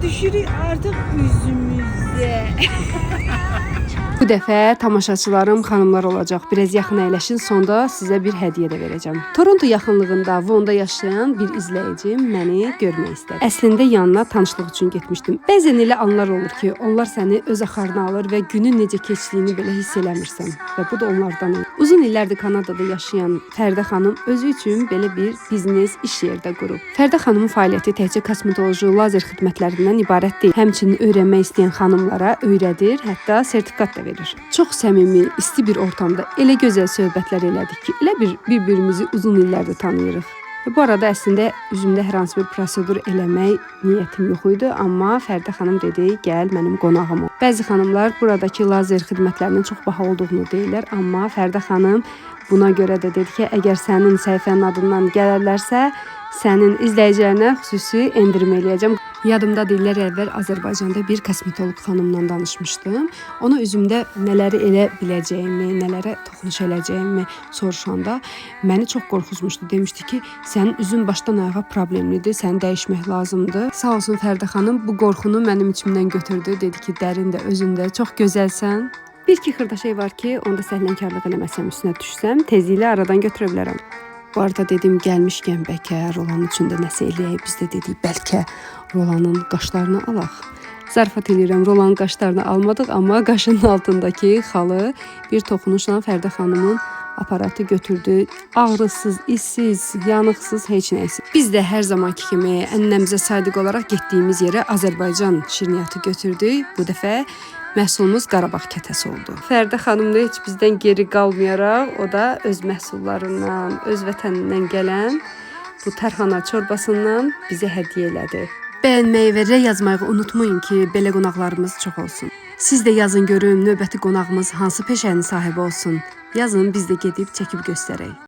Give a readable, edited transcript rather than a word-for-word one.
düşürük artıq üzümüzə. Bu dəfə tamaşaçılarım xanımlar olacaq. Biraz yaxın əyləşin, sonda sizə bir hədiyyə də verəcəm. Toronto yaxınlığında Vonda yaşayan bir izləyicim məni görmək istədi. Əslində yanına tanışlıq üçün getmişdim. Bəzən elə anlar olur ki, onlar səni öz axarına alır və günün necə keçdiyini belə hiss eləmirsən. Və bu da onlardan idi. Uzun illərdir Kanadada yaşayan Fərdə xanım özü üçün belə bir biznes iş yerdə qurub. Fərdə xanımın fəaliyyəti təkcə kosmetoloji lazer xidmətlərindən ibarət deyil. Həmçinin öyrənmək istəyən xanımlara öyrədir, hətta sertifikat da verir. Çox səmimi, isti bir ortamda elə gözəl söhbətlər elədik ki, elə bir-birimizi uzun illərdir tanıyırıq. Bu arada əslində üzümdə hər hansı bir prosedur eləmək niyyətim yox idi, amma Fərdə xanım dedi, gəl mənim qonağım ol. Bəzi xanımlar buradakı lazer xidmətlərinin çox baha olduğunu deyirlər, amma Fərdə xanım buna görə də dedi ki, əgər sənin səhifənin adından gələrlərsə, sənin izləyicilərinə xüsusi endirim eləyəcəm. Yadımda illər əvvəl Azərbaycanda bir kosmetoloq xanımla danışmışdım. Ona üzümdə nələri elə biləcəyimi, nələrə toxunuş eləcəyimi soruşanda məni çox qorxuzmuşdu. Demişdi ki, sənin üzün başdan ayağa problemlidir, səni dəyişmək lazımdır. Sağ olsun Fərdə xanım bu qorxunu mənim içimdən götürdü. Dedi ki, dərində, özündə çox gözəlsən. Bir-iki xırda şey var ki, onda səhlənkarlıq eləməsəm, üstünə düşsəm, tezliklə aradan götürə bilərəm. Bu arada dedim, gəlmişkən bəlkə Rolanın üçün də nəsə eləyək. Biz də dedik, bəlkə Rolanın qaşlarını alaq. Zarafat edirəm, Rolanın qaşlarını almadıq, amma qaşının altındakı xalı bir toxunuşla Fərdə xanımın aparatı götürdü. Ağrısız, işsiz, yanıqsız, heç nəysiz. Biz də hər zamanki kimi ənənəmizə sadiq olaraq getdiyimiz yerə Azərbaycan şirniyyatı götürdük. Bu dəfə məhsulumuz Qarabağ kətəsi oldu. Fərdə xanım da heç bizdən geri qalmayaraq, o da öz məhsullarından, öz vətənindən gələn bu tərhana çorbasından bizə hədiyyə elədi. Bəyənməyi və rəy yazmayı unutmayın ki, belə qonaqlarımız çox olsun. Siz də yazın görün, növbəti qonağımız hansı peşənin sahibi olsun. Yazın, biz də gedib çəkib göstərək.